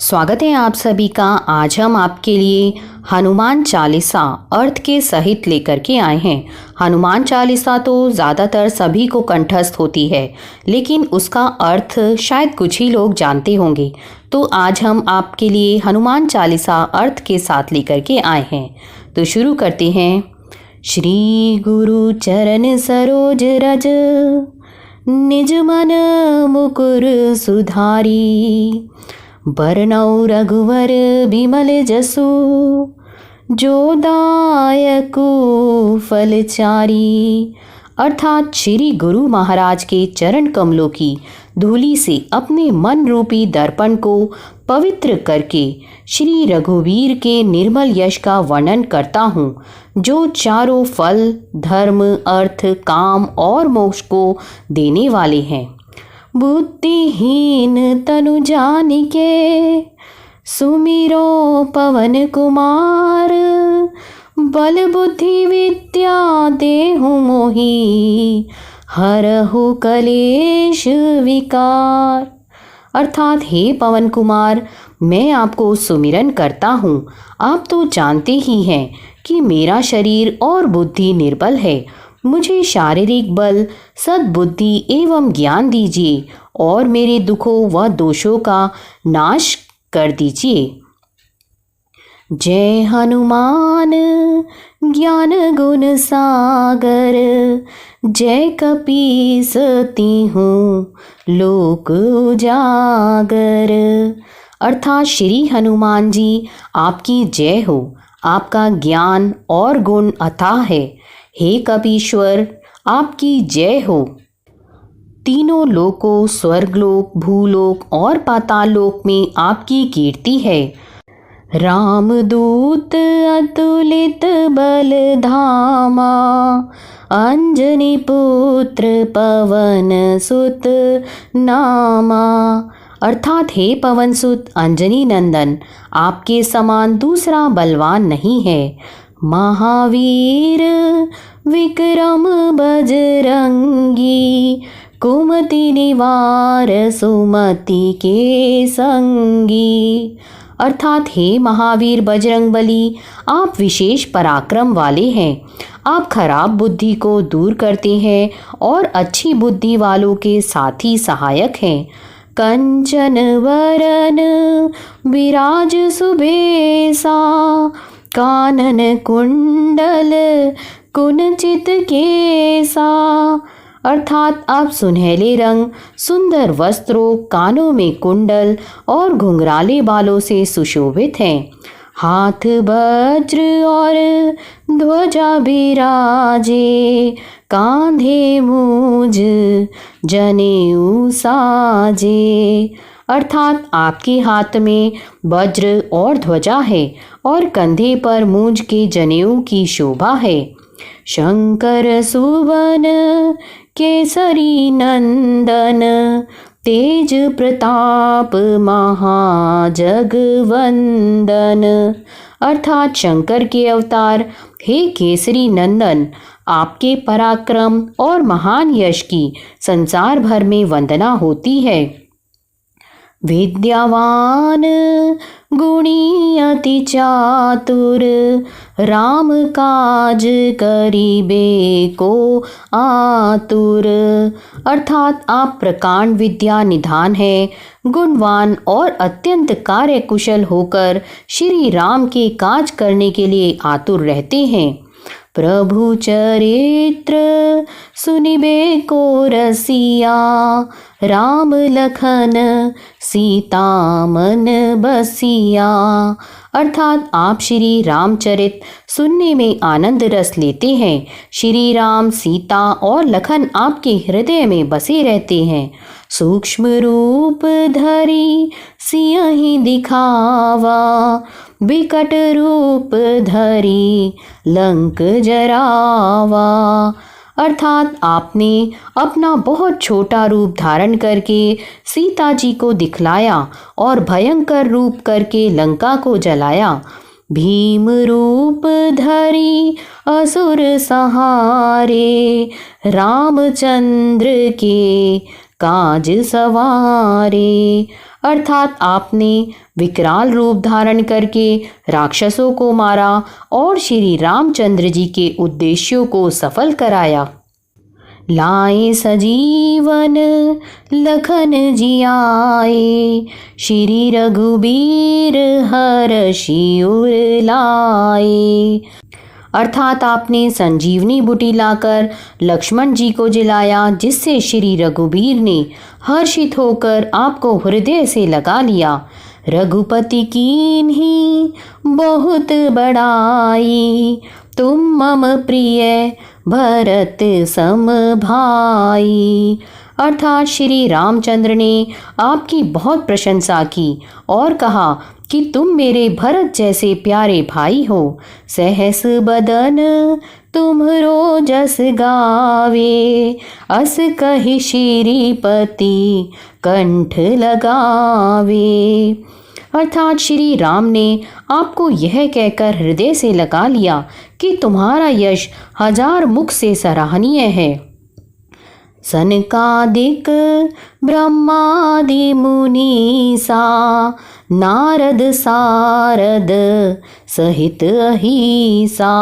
स्वागत है आप सभी का। आज हम आपके लिए हनुमान चालीसा अर्थ के सहित लेकर के आए हैं। हनुमान चालीसा तो ज़्यादातर सभी को कंठस्थ होती है, लेकिन उसका अर्थ शायद कुछ ही लोग जानते होंगे। तो आज हम आपके लिए हनुमान चालीसा अर्थ के साथ लेकर के आए हैं। तो शुरू करते हैं। श्री गुरु चरण सरोज रज, निज मन मुकुर सुधारी। बरनौ रघुवर बिमल जसु, जो दायकु फलचारी। अर्थात श्री गुरु महाराज के चरण कमलों की धूलि से अपने मन रूपी दर्पण को पवित्र करके श्री रघुवीर के निर्मल यश का वर्णन करता हूँ, जो चारों फल, धर्म, अर्थ, काम और मोक्ष को देने वाले हैं। बुद्धिहीन तनु जानिके, सुमिरो पवन कुमार। बल बुद्धि विद्या देहु मोहि, हरहु कलेश विकार। अर्थात हे पवन कुमार, मैं आपको सुमिरन करता हूँ। आप तो जानते ही हैं कि मेरा शरीर और बुद्धि निर्बल है। मुझे शारीरिक बल, सद्बुद्धि एवं ज्ञान दीजिए और मेरे दुखों व दोषों का नाश कर दीजिए। जय हनुमान ज्ञान गुण सागर, जय कपीस तिहु लोक उजागर। अर्थात श्री हनुमान जी आपकी जय हो। आपका ज्ञान और गुण अथाह है। हे कपीश्वर, आपकी जय हो। तीनों लोकों, स्वर्गलोक, भूलोक और पाताल लोक में आपकी कीर्ति है। रामदूत अतुलित बल धामा, अंजनी पुत्र पवन सुत नामा। अर्थात हे पवन सुत अंजनी नंदन, आपके समान दूसरा बलवान नहीं है। महावीर विक्रम बजरंगी, कुमति निवार सुमति के संगी। अर्थात हे महावीर बजरंगबली, आप विशेष पराक्रम वाले हैं। आप खराब बुद्धि को दूर करते हैं और अच्छी बुद्धि वालों के साथी सहायक हैं। कंचन वरन विराज सुबेसा, कानन कुंडल कुंचित केसा। अर्थात आप सुनहले रंग, सुंदर वस्त्रों, कानों में कुंडल और घुंघराले बालों से सुशोभित हैं। हाथ वज्र और ध्वजा बिराजे, कांधे मूज जनेऊ साजे। अर्थात आपके हाथ में वज्र और ध्वजा है और कंधे पर मूंज के जनेऊ की शोभा है। शंकर सुवन केसरी नंदन, तेज प्रताप महाजगवंदन। अर्थात शंकर के अवतार हे केसरी नंदन, आपके पराक्रम और महान यश की संसार भर में वंदना होती है। विद्यावान गुणी अति चातुर, राम काज करिबे को आतुर। अर्थात आप प्रकांड विद्या निधान है, गुणवान और अत्यंत कार्यकुशल होकर श्री राम के काज करने के लिए आतुर रहते हैं। प्रभु चरित्र सुनिबे को रसिया, राम लखन सीता मन बसिया। अर्थात आप श्री रामचरित सुनने में आनंद रस लेते हैं। श्री राम, सीता और लखन आपके हृदय में बसे रहते हैं। सूक्ष्म रूप धरी सियहि दिखावा, विकट रूप धरी लंक जरावा। अर्थात आपने अपना बहुत छोटा रूप धारण करके सीता जी को दिखलाया और भयंकर रूप करके लंका को जलाया। भीम रूप धरी असुर सहारे, रामचंद्र के काज सवारे। अर्थात आपने विकराल रूप धारण करके राक्षसों को मारा और श्री रामचंद्र जी के उद्देश्यों को सफल कराया। लाए सजीवन लखन जी आए, श्री रघुबीर हर्षि उर लाए। अर्थात आपने संजीवनी बूटी लाकर लक्ष्मण जी को जिलाया, जिससे श्री रघुबीर ने हर्षित होकर आपको हृदय से लगा लिया। रघुपति कीन्ही बहुत बड़ाई, तुम मम प्रिय भरत सम भाई। अर्थात श्री रामचंद्र ने आपकी बहुत प्रशंसा की और कहा कि तुम मेरे भरत जैसे प्यारे भाई हो। सहस बदन तुम्हरो जस गावे, अस कहि श्रीपति कंठ लगावे। अर्थात श्री राम ने आपको यह कहकर हृदय से लगा लिया कि तुम्हारा यश 1000 मुख से सराहनीय है। सनकादिक ब्रह्मादि मुनीसा, नारद सारद सहित अहिसा।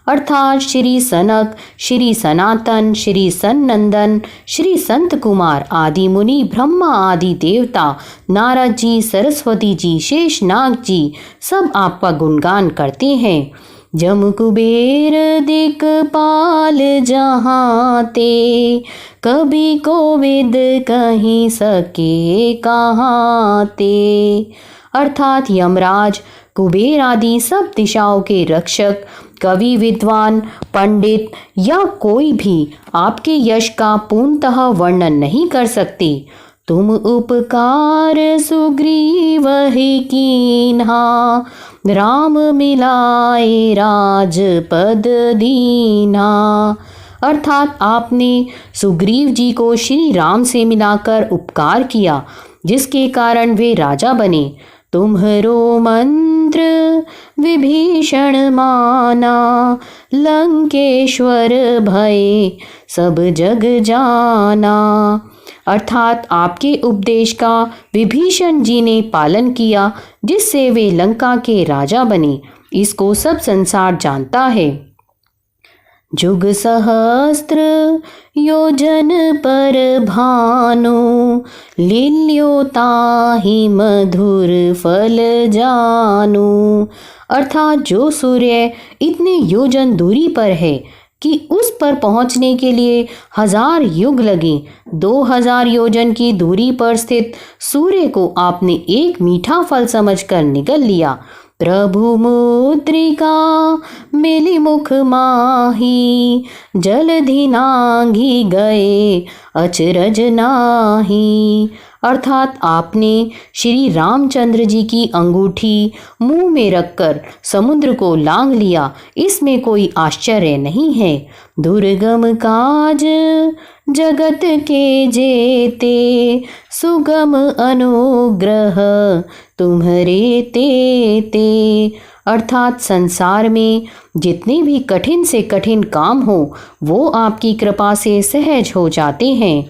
अर्थात श्री सनक, श्री सनातन, श्री सनंदन, श्री संत कुमार आदि मुनि, ब्रह्मा आदि देवता, नारद जी, सरस्वती जी, शेषनाग जी सब आपका गुणगान करते हैं। जम कुबेर दिक्पाल जहाँ ते, कभी कोविद कहीं सके कहाँ ते। अर्थात यमराज, कुबेर आदि सब दिशाओं के रक्षक, कवि, विद्वान, पंडित या कोई भी आपके यश का पूर्णतः वर्णन नहीं कर सकते। तुम उपकार सुग्रीव ही कीन्हा, राम मिलाए राजपद दीना। अर्थात आपने सुग्रीव जी को श्री राम से मिलाकर उपकार किया, जिसके कारण वे राजा बने। तुम्हरो मंत्र विभीषण माना, लंकेश्वर भय सब जग जाना। अर्थात आपके उपदेश का विभीषण जी ने पालन किया, जिससे वे लंका के राजा बने। इसको सब संसार जानता है। जुग सहस्त्र योजन पर भानु, लील्यो ताहि मधुर फल जानु। अर्थात जो सूर्य इतने योजन दूरी पर है कि उस पर पहुंचने के लिए 1000 युग लगे, 2000 योजन की दूरी पर स्थित सूर्य को आपने एक मीठा फल समझकर निगल लिया। प्रभु मुद्रिका मिली मुख माही, जलधि नांगी गए अचरज नाही। अर्थात आपने श्री रामचंद्र जी की अंगूठी मुंह में रखकर समुद्र को लांघ लिया, इसमें कोई आश्चर्य नहीं है। दुर्गम काज जगत के जेते, सुगम अनुग्रह तुम्हारे तेते। अर्थात संसार में जितने भी कठिन से कठिन काम हो, वो आपकी कृपा से सहज हो जाते हैं।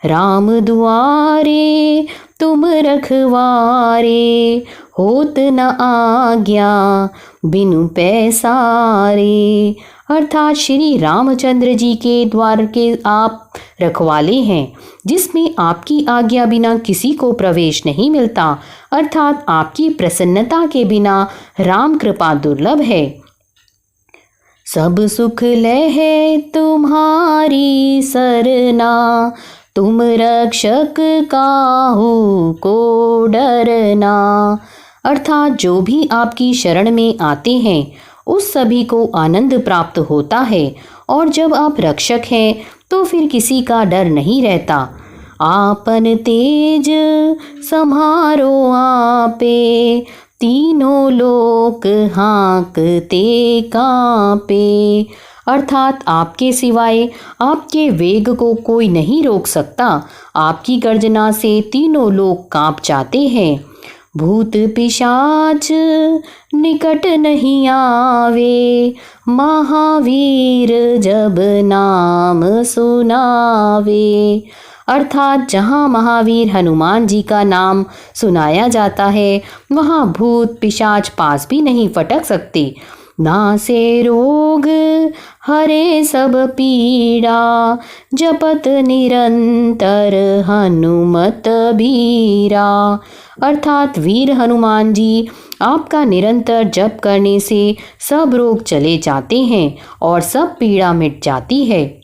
राम दुआरे तुम रखवारे, होत न आज्ञा बिनु पैसारे। अर्थात श्री रामचंद्र जी के द्वार के आप रखवाले हैं, जिसमें आपकी आज्ञा बिना किसी को प्रवेश नहीं मिलता। अर्थात आपकी प्रसन्नता के बिना राम कृपा दुर्लभ है। सब सुख लहे तुम्हारी सरना, तुम रक्षक काहू को डरना। अर्थात जो भी आपकी शरण में आते हैं उस सभी को आनंद प्राप्त होता है, और जब आप रक्षक हैं तो फिर किसी का डर नहीं रहता। आपन तेज सम्हारो आपे, तीनों लोक हाँकते कांपे। अर्थात आपके सिवाय आपके वेग को कोई नहीं रोक सकता। आपकी गर्जना से तीनों लोग कांप जाते हैं। भूत पिशाच निकट नहीं आवे, महावीर जब नाम सुनावे। अर्थात जहाँ महावीर हनुमान जी का नाम सुनाया जाता है वहाँ भूत पिशाच पास भी नहीं फटक सकते। नासे रोग हरे सब पीड़ा, जपत निरंतर हनुमत बीरा। अर्थात वीर हनुमान जी आपका निरंतर जप करने से सब रोग चले जाते हैं और सब पीड़ा मिट जाती है।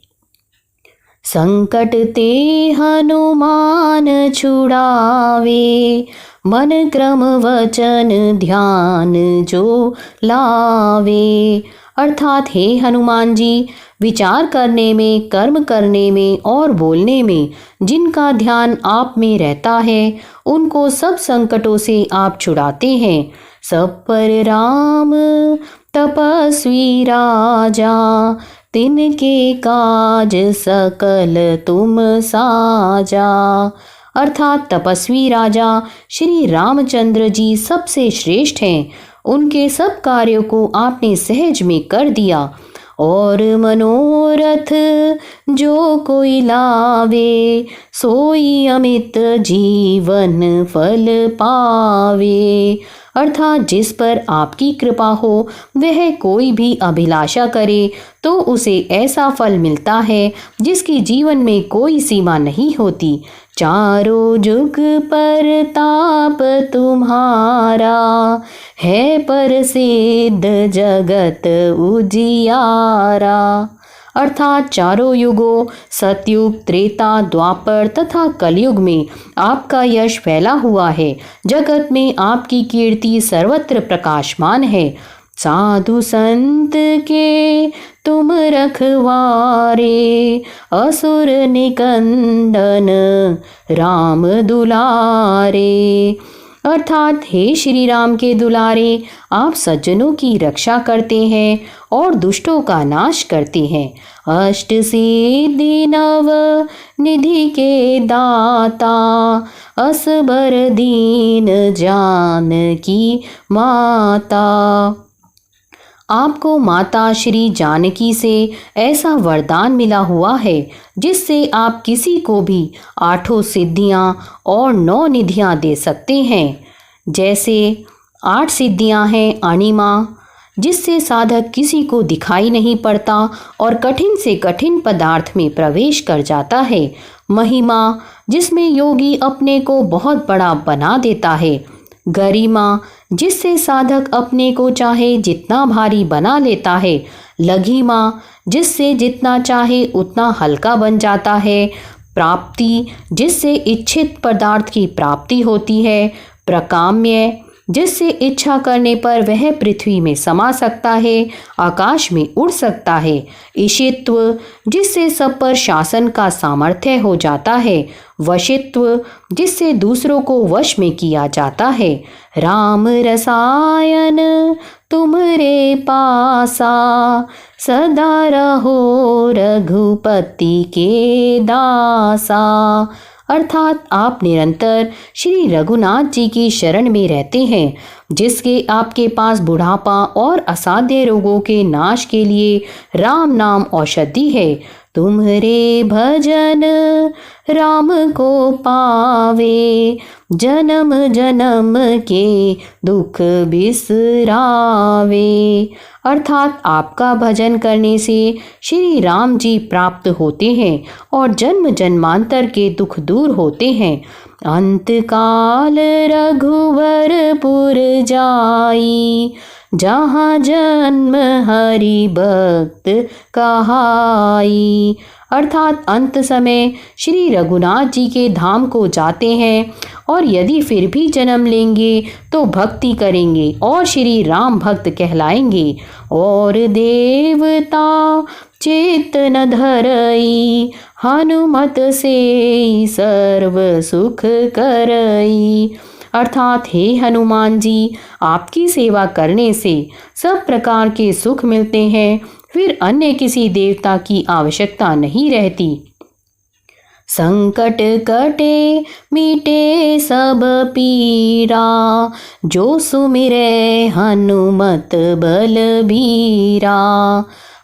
संकट ते हनुमान छुड़ावे, मन क्रम वचन ध्यान जो लावे। अर्थात हे हनुमान जी, विचार करने में, कर्म करने में और बोलने में जिनका ध्यान आप में रहता है उनको सब संकटों से आप छुड़ाते हैं। सब पर राम तपस्वी राजा, तिनके काज सकल तुम साजा। अर्थात तपस्वी राजा श्री रामचंद्र जी सबसे श्रेष्ठ हैं। उनके सब कार्यों को आपने सहज में कर दिया। और मनोरथ जो कोई लावे, सोई अमित जीवन फल पावे। अर्थात जिस पर आपकी कृपा हो वह कोई भी अभिलाषा करे तो उसे ऐसा फल मिलता है जिसकी जीवन में कोई सीमा नहीं होती। चारों जुग पर ताप तुम्हारा, है प्रसिद्ध जगत उजियारा। अर्थात चारों युगों सतयुग, त्रेता, द्वापर तथा कलयुग में आपका यश फैला हुआ है। जगत में आपकी कीर्ति सर्वत्र प्रकाशमान है। साधु संत के तुम रखवारे, असुर निकंदन राम दुलारे। अर्थात हे श्री राम के दुलारे, आप सज्जनों की रक्षा करते हैं और दुष्टों का नाश करते हैं। अष्ट सिद्धि नव निधि के दाता, असबर दीन जानकी माता। आपको माता श्री जानकी से ऐसा वरदान मिला हुआ है जिससे आप किसी को भी 8 सिद्धियां और 9 निधियां दे सकते हैं। जैसे 8 सिद्धियां हैं अणिमा, जिससे साधक किसी को दिखाई नहीं पड़ता और कठिन से कठिन पदार्थ में प्रवेश कर जाता है। महिमा, जिसमें योगी अपने को बहुत बड़ा बना देता है। गरिमा, जिससे साधक अपने को चाहे जितना भारी बना लेता है। लघिमा, जिससे जितना चाहे उतना हल्का बन जाता है। प्राप्ति, जिससे इच्छित पदार्थ की प्राप्ति होती है। प्रकाम्य, जिससे इच्छा करने पर वह पृथ्वी में समा सकता है, आकाश में उड़ सकता है। ईशित्व, जिससे सब पर शासन का सामर्थ्य हो जाता है। वशित्व, जिससे दूसरों को वश में किया जाता है। राम रसायन तुमरे पासा, सदा रहो रघुपति के दासा। अर्थात आप निरंतर श्री रघुनाथ जी की शरण में रहते हैं, जिसके आपके पास बुढ़ापा और असाध्य रोगों के नाश के लिए राम नाम औषधि है। तुम्हारे भजन राम को पावे, जन्म जन्म के दुख बिसरावे। अर्थात आपका भजन करने से श्री राम जी प्राप्त होते हैं और जन्म जन्मांतर के दुख दूर होते हैं। अंतकाल रघुवरपुर जाई, जहाँ जन्म हरि भक्त कहाई। अर्थात अंत समय श्री रघुनाथ जी के धाम को जाते हैं और यदि फिर भी जन्म लेंगे तो भक्ति करेंगे और श्री राम भक्त कहलाएंगे। और देवता चित्त न धरई, हनुमत से सर्व सुख करई। अर्थात हे हनुमान जी, आपकी सेवा करने से सब प्रकार के सुख मिलते हैं, फिर अन्य किसी देवता की आवश्यकता नहीं रहती। संकट कटे मिटे सब पीरा, जो सुमिरे हनुमत बलबीरा।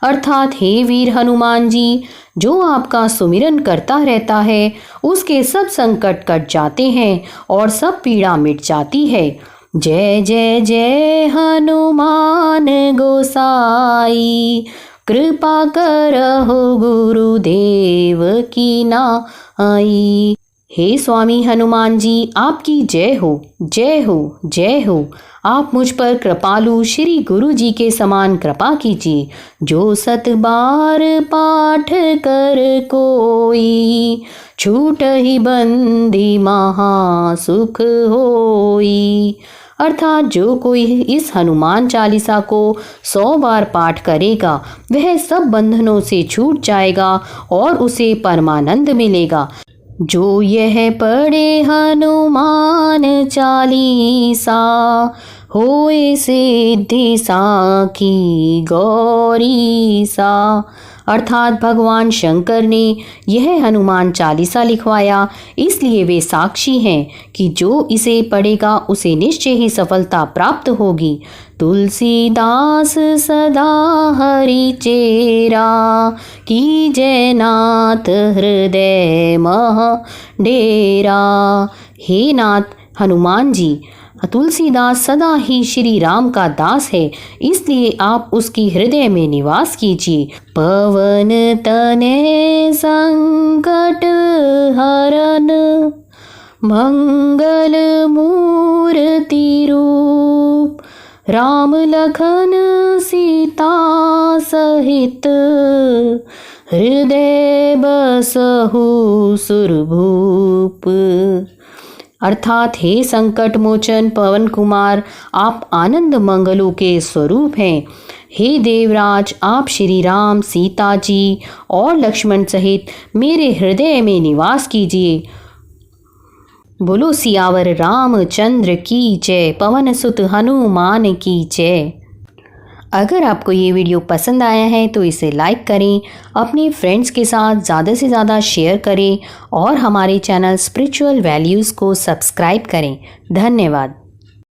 अर्थात हे वीर हनुमान जी, जो आपका सुमिरन करता रहता है उसके सब संकट कट जाते हैं और सब पीड़ा मिट जाती है। जय जय जय हनुमान गोसाई, कृपा करहु गुरुदेव की नाई। हे स्वामी हनुमान जी, आपकी जय हो, जय हो, जय हो। आप मुझ पर कृपालु श्री गुरु जी के समान कृपा कीजिए। जो 7 बार पाठ कर कोई, छूटहि बंदी महा सुख होई। अर्थात जो कोई इस हनुमान चालीसा को 100 बार पाठ करेगा वह सब बंधनों से छूट जाएगा और उसे परमानंद मिलेगा। जो यह पढ़े हनुमान चालीसा, होए सिद्धि साखी गौरी सा। अर्थात भगवान शंकर ने यह हनुमान चालीसा लिखवाया, इसलिए वे साक्षी हैं कि जो इसे पढ़ेगा उसे निश्चय ही सफलता प्राप्त होगी। तुलसीदास सदा हरि चेरा, कीजय नाथ हृदय मह डेरा। हे नाथ हनुमान जी, तुलसीदास सदा ही श्री राम का दास है, इसलिए आप उसकी हृदय में निवास कीजिए। पवन तनय संकट हरन, मंगल मूर्ति रूप। राम लखन सीता सहित, हृदय बसहु सुरभूप। अर्थात हे संकट मोचन पवन कुमार, आप आनंद मंगलों के स्वरूप हैं। हे देवराज, आप श्री राम, सीता जी और लक्ष्मण सहित मेरे हृदय में निवास कीजिए। बोलो सियावर रामचंद्र की जय, पवन सुत हनुमान की जय। अगर आपको ये वीडियो पसंद आया है तो इसे लाइक करें, अपने फ्रेंड्स के साथ ज़्यादा से ज़्यादा शेयर करें और हमारे चैनल स्पिरिचुअल वैल्यूज़ को सब्सक्राइब करें। धन्यवाद।